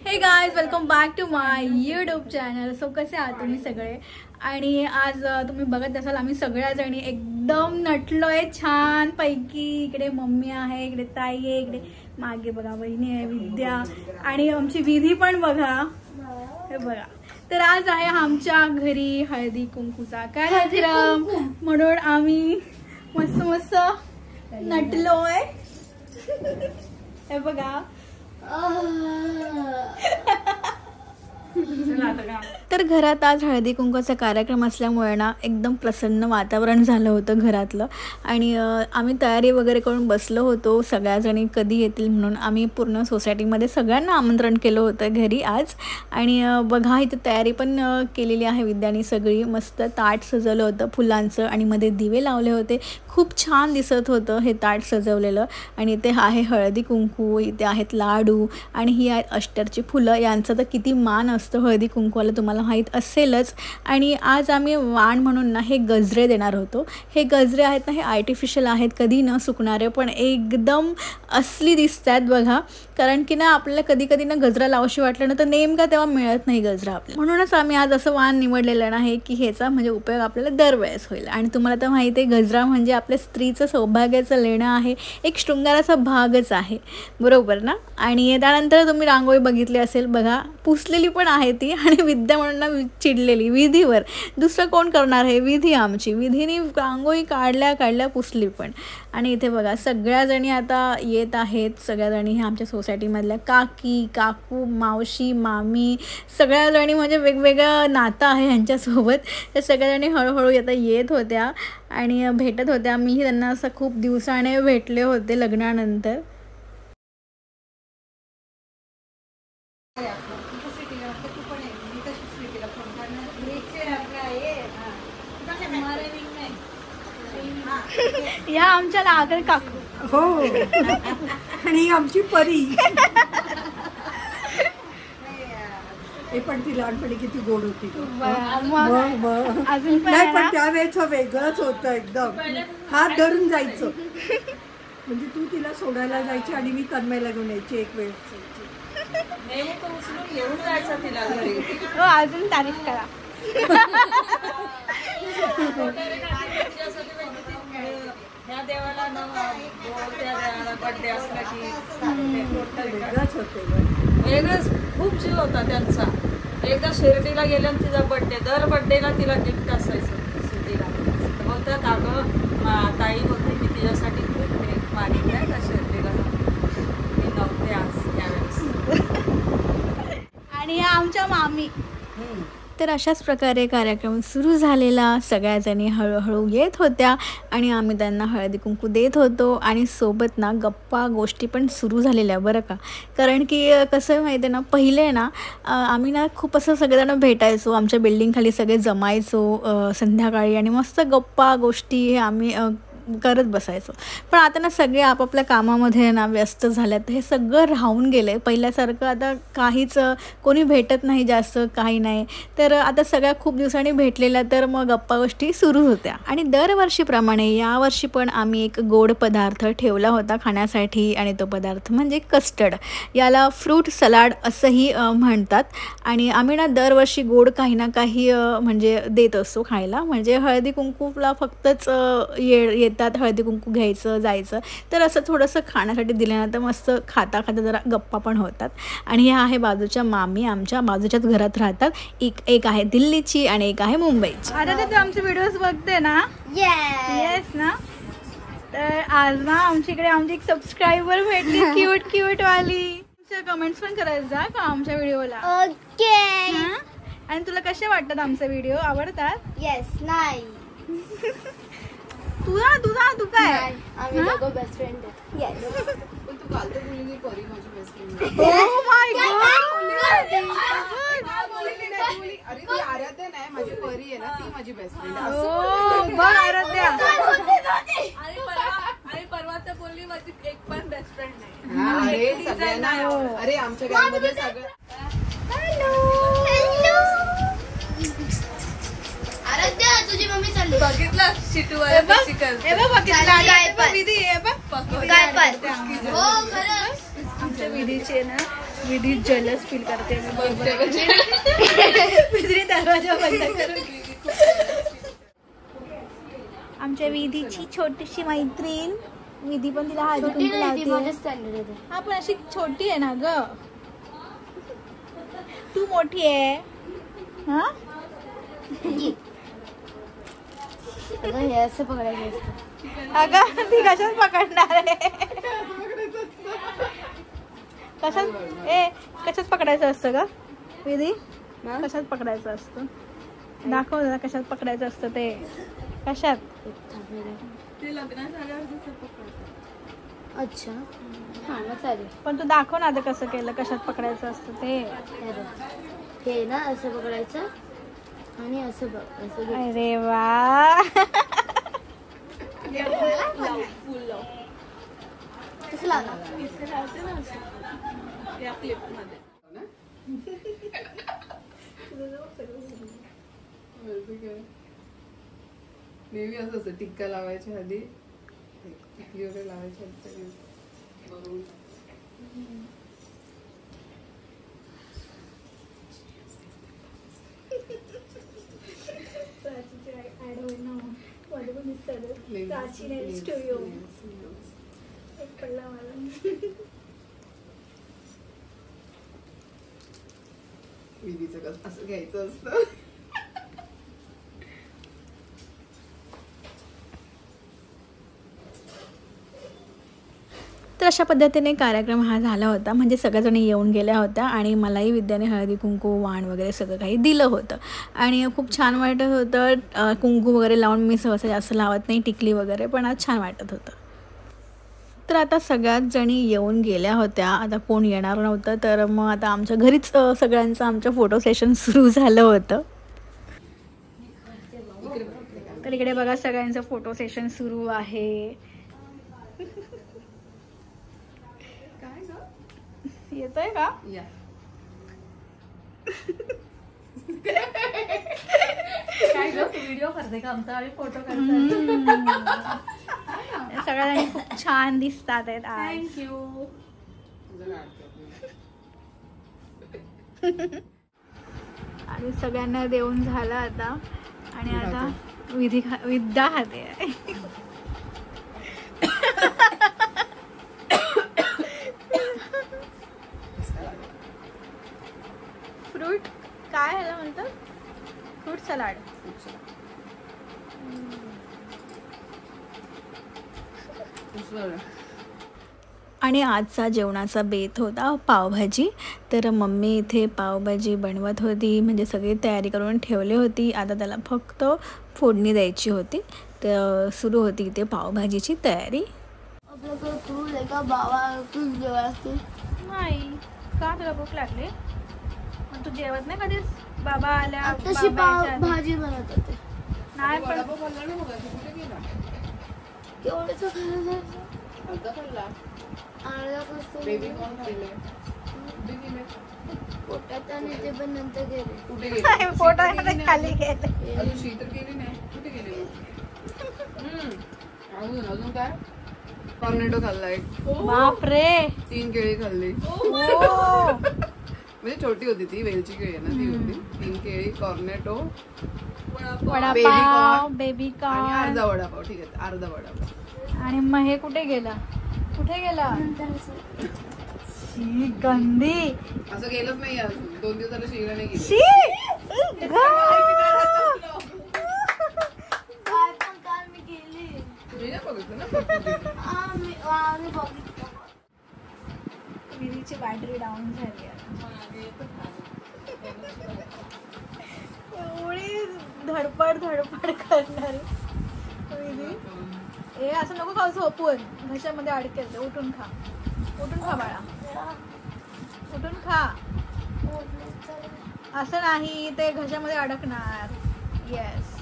हे guys, welcome back to my YouTube channel. So कसे आहात तुम्ही सगळे? आणि आज तुम्ही बघत असाल आम्ही सगळ्या जणी एकदम नटलोय छान पैकी. इकडे मम्मी आहे, इकडे ताई आहे, इकडे मागे बघा बहिणी आहे विद्या, आणि आमची विधी पण बघा, हे बघा. तर आज आहे आमच्या घरी हळदी कुंकूचा कार्यक्रम, म्हणून आम्ही मस्त मस्त नटलोय. हे बघा. तर घरात आज हळदी कुंकवाचा कार्यक्रम असल्यामुळे ना एकदम प्रसन्न वातावरण झालं होतं घरातलं. आणि आम्ही तयारी वगैरे करून बसलो होतो सगळ्याजणी कधी येतील म्हणून. आम्ही पूर्ण सोसायटीमध्ये सगळ्यांना आमंत्रण केलं होतं घरी आज. आणि बघा इथे तयारी पण केलेली आहे विद्यानी सगळी. मस्त ताट सजवलं होतं फुलांचं आणि मध्ये दिवे लावले होते. खूप छान दिसत होतं हे ताट सजवलेलं. आणि इथे आहे हळदी कुंकू, इथे आहेत लाडू आणि ही आहेत अष्टरची फुलं. यांचं तर किती मान असतं हळदी कुंकवाला तुम्हाला माहीत असेलच. आणि आज आम्ही वाण म्हणून ना हे गजरे देणार होतो. हे गजरे आहेत ना हे आर्टिफिशियल आहेत, कधी न सुकणारे, पण एकदम असली दिसत आहेत बघा. कारण की ना आपल्याला कधी कधी ना गजरा लावशी वाटलं ना तर नेमका तेव्हा मिळत नाही गजरा आपल्याला. म्हणूनच आम्ही आज असं वाण निवडलेलं आहे की ह्याचा म्हणजे उपयोग आपल्याला दरवेळेस होईल. आणि तुम्हाला तर माहिती आहे गजरा म्हणजे आपल्या स्त्रीचं सौभाग्याचं लेणं आहे, एक शृंगाराचा भागच आहे, बरोबर ना. आणि त्यानंतर तुम्ही रांगोळी बघितली असेल बघा, पुसलेली पण आहे ती. आणि विद्या म्हणून ना चिडलेली विधीवर. दुसरं कोण करणार आहे? विधी आमची. विधीने रांगोळी काढल्या पुसली पण. आणि इथे बघा सगळ्याजणी आता येत आहेत. सगळ्याजणी ह्या आमच्या सोसायटीमधल्या काकी काकू मावशी मामी सगळ्याजणी म्हणजे वेगवेगळं नातं आहे ह्यांच्यासोबत. त्या सगळ्याजणी हळूहळू आता येत होत्या आणि भेटत होत्या. मीही त्यांना असं खूप दिवसाने भेटले होते लग्नानंतर. या आमच्या लागर काकू हो आणि आमची परी. हे पण ती लहानपणी किती गोड होती. अजून नाही पण त्यावेळेच वेगळंच होतं एकदम. हात धरून जायचं म्हणजे तू तिला सोडायला जायची आणि मी कन्मेला घेऊन यायची एक वेळ. घेऊन जायचं तिला घरी. अजून तारीफ करा. ह्या देवाला बर्थडे असला की वेगळंच होते. वेगळंच खूप जीव होता त्यांचा. एकदा शिर्डीला गेल्या तिचा बर्थडे, दर बर्थडेला तिला गिफ्ट असायचं शिर्डीला. बोलतात अगं ताई होती मी तिच्यासाठी खूप गिफ्ट मागितलंय का शिर्डीला, मी नव्हते आज त्यावेळेस. आणि आमच्या मामी. तर अशाच प्रकारे कार्यक्रम सुरू झालेला. सगळ्याजणी हळूहळू येत होत्या आणि आम्ही त्यांना हळदी कुंकू देत होतो. आणि सोबत ना गप्पा गोष्टी पण सुरू झालेल्या बरं का. कारण की कसं माहिती आहे ना, पहिले ना आम्ही ना खूप असं सगळेजण भेटायचो, आमच्या बिल्डिंगखाली सगळे जमायचो संध्याकाळी आणि मस्त गप्पा गोष्टी हे आम्ही करत बसायचो. पण आता ना सगळे आपापल्या कामामध्ये ना व्यस्त झाल्यात. हे सगळं राहून गेलं आहे. पहिल्यासारखं आता काहीच कोणी भेटत नाही जास्त, काही नाही. तर आता सगळ्या खूप दिवसांनी भेटलेल्या, तर मग गप्पा गोष्टी सुरू होत्या. आणि दरवर्षीप्रमाणे यावर्षी पण आम्ही एक गोड पदार्थ ठेवला होता खाण्यासाठी. आणि तो पदार्थ म्हणजे कस्टर्ड. याला फ्रूट सलाड असंही म्हणतात. आणि आम्ही ना दरवर्षी गोड काही ना काही म्हणजे देत असतो खायला. म्हणजे हळदी कुंकूला फक्तच येतात, हळदी कुंकू घ्यायचं जायचं. तर असं थोडंसं खाण्यासाठी दिल्यानंतर मस्त खाता खाता जरा गप्पा पण होतात. आणि ह्या आहे बाजूच्या मामी, आमच्या बाजूच्याच घरात राहतात. एक आहे दिल्लीची आणि एक आहे मुंबईची. आता तर तू आमचे व्हिडिओज बघते ना? येस ना. तर आज ना आमच्या इकडे आमची एक सबस्क्रायबर भेटली क्यूट वाली. कमेंट्स पण करायचं जा का आमच्या व्हिडिओला. ओके. आणि तुला कसे वाटतात आमचे व्हिडिओ? आवडतात? येस. नाही तू काय? आम्ही दोघं बेस्ट फ्रेंड आहेत. येस. पण तू काल तर बोलली परी माझी best friend. Oh my God. अरे ती आराध्या नाही, माझी परी आहे ना, ती माझी बेस्ट फ्रेंड. ओ बघ आराध्या. आणि परवा तर बोलली माझी एक पण बेस्ट फ्रेंड नाही. अरे सगळ्यांना, अरे आमच्या गावामध्ये सगळं. आराध्या तुझी मम्मी चालली. बघितलं शिटूवाला कशी करते. काय पण. हो खरंच. आमच्या विधीचे ना विधी जलस फील करते विधी दरवाजा बंद करून. आमच्या विधीची छोटीशी मैत्रीण विधी पण तिला हळदी कुंकू लावते. हा पण अशी छोटी आहे ना ग, तू मोठी आहे. हा हे असं पकडायचं असतं. अगं ती कशात पकडणार आहे? कशात पकडायचं असतं का विधी? कशात पकडायचं असतं? दाखव जरा कशात पकडायचं असतं ते. कशात? ते लग्न झाल्यावर कसं पकडतात. अच्छा हा मग चालेल. पण तू दाखव ना आता कसं केलं, कशात पकडायचं असतं ते. हे ना असं पकडायचं आणि असं बघ असं घे. अरे वा कसं लावणार? या क्लिपमध्ये नेहमी असं असतं, टिक्का लावायच्या आधी टिकली वगैरे लावायच्या आधी बरोबर. विधीचं कसं असं घ्यायचं असतं. तर अशा पद्धतीने कार्यक्रम हा झाला होता. म्हणजे सगळ्याजणी येऊन गेल्या होत्या आणि मलाही विद्याने हळदी कुंकू वाण वगैरे सगळं काही दिलं होतं आणि खूप छान वाटत होतं. कुंकू वगैरे लावून मी सहसा जास्त लावत नाही टिकली वगैरे, पण आज छान वाटत होतं. तर आता सगळ्याच जणी येऊन गेल्या होत्या. आता कोण येणार नव्हतं, तर मग आता आमच्या घरीच सगळ्यांचं आमचं फोटो सेशन सुरू झालं होतं. तर इकडे बघा सगळ्यांचं फोटो सेशन सुरू आहे. येतोय का? या काय ग व्हिडिओ करते का आमचा आणि फोटो काढतो. सगळ्यांनी खूप छान दिसतात आहेत आज. थँक्यू. आणि सगळ्यांना देऊन झालं आता आणि आता विद्या खाते आहे. फ्रूट काय ह्याला म्हणतात? Fruit salad. आणि आजचा जेवणाचा बेत होता पावभाजी. तर मम्मी इथे पावभाजी बनवत होती, म्हणजे सगळी तयारी करून ठेवली होती. आता त्याला फक्त फोडणी द्यायची होती. तर सुरू होती इथे पावभाजीची तयारी. आपल्याकडे तू का बाबा तू जेवायला नाही का, तुला भूक लागली? मग तू जेवत नाही कधीच? बाबा आल्या तशी भाजी बनवत होते. नाही पण केवढंच खाल्लं अर्धा खाल्ला. अर्धा कसं बेबी कॉर्न खाल्ले. कुठे गेले? पोटात आणि ते पण नंतर गेले. कुठे गेले? पोटामध्ये खाली गेले. अजून शी तर गेली नाही. कुठे गेले? अजून काय? कॉर्नेटो खाल्ला एक. बापरे. 3 केळी खाल्ली. म्हणजे छोटी होती ती, वेलची केळी आहे ना ती होती. 3 केळी, कॉर्नेटो, वडापाव, बेबी आणि कॉर्न अर्धा वडापाव. ठीक आहे, अर्धा वडापाव. आणि मग हे कुठे गेला? कुठे गेला? शी गंदी. असं गेलंच नाही अजून. 2 दिवस झालं शिरा नाही गेली. शी काय पण काल मी गेली. मी नाही बघितलं ना. आम्ही बघितलं. विधीची बॅटरी डाऊन झाली एवढी धडपड करणारी विधी. ए असं नको खाऊ, झोपून घशामध्ये अडकेल. उठून खा, उठून खा बाळा, उठून खा. असं नाही, ते घशामध्ये अडकणार. येस.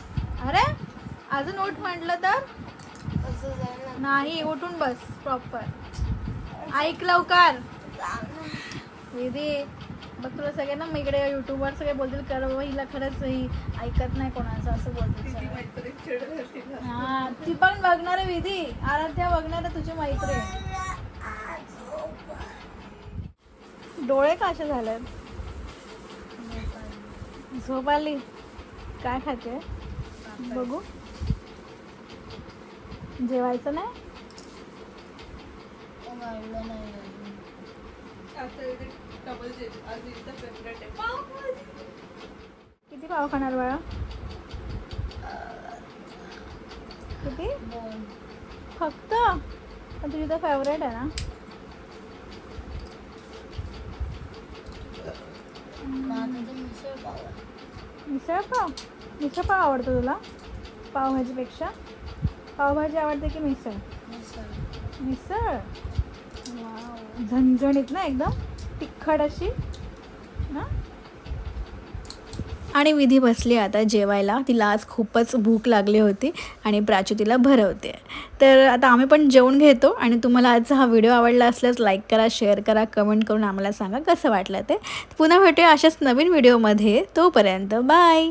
अरे अजून उठ म्हटलं तर नाही, उठून बस प्रॉपर. ऐक लवकर विधी. बघ तुला सगळ्यांना मग इकडे युट्यूबवर सगळे बोलतील कर हिला खरंच ही ऐकत नाही कोणाचं, असं बोलतील. हा ती पण बघणार आहे विधी. आराध्या बघणार आहे तुझी मैत्रीण. डोळे का असे झाले? झोप आली? काय खाते बघू? जेवायचं नाही? किती पाव खाणार बाळा? किती? फक्त? पण तुझी तर फेवरेट आहे ना? मिसळ पाव? मिसळ पाव आवडतो तुला पावभाजीपेक्षा? पावभाजी आवडते की मिसळ? मिसळ. वाव, झणझणीत ना, एकदम तिखट अशी ना. आणि विधी बसली आता जेवायला. तिला आज खूपच भूक लागली होती आणि प्राची तिला भरवते. तर आता आम्ही पण जेवून घेतो. आणि तुम्हाला आजचा हा व्हिडिओ आवडला असल्यास लाईक करा, शेअर करा, कमेंट करून आम्हाला सांगा कसं वाटलं ते. पुन्हा भेटूया अशाच नवीन व्हिडिओमध्ये. तोपर्यंत बाय.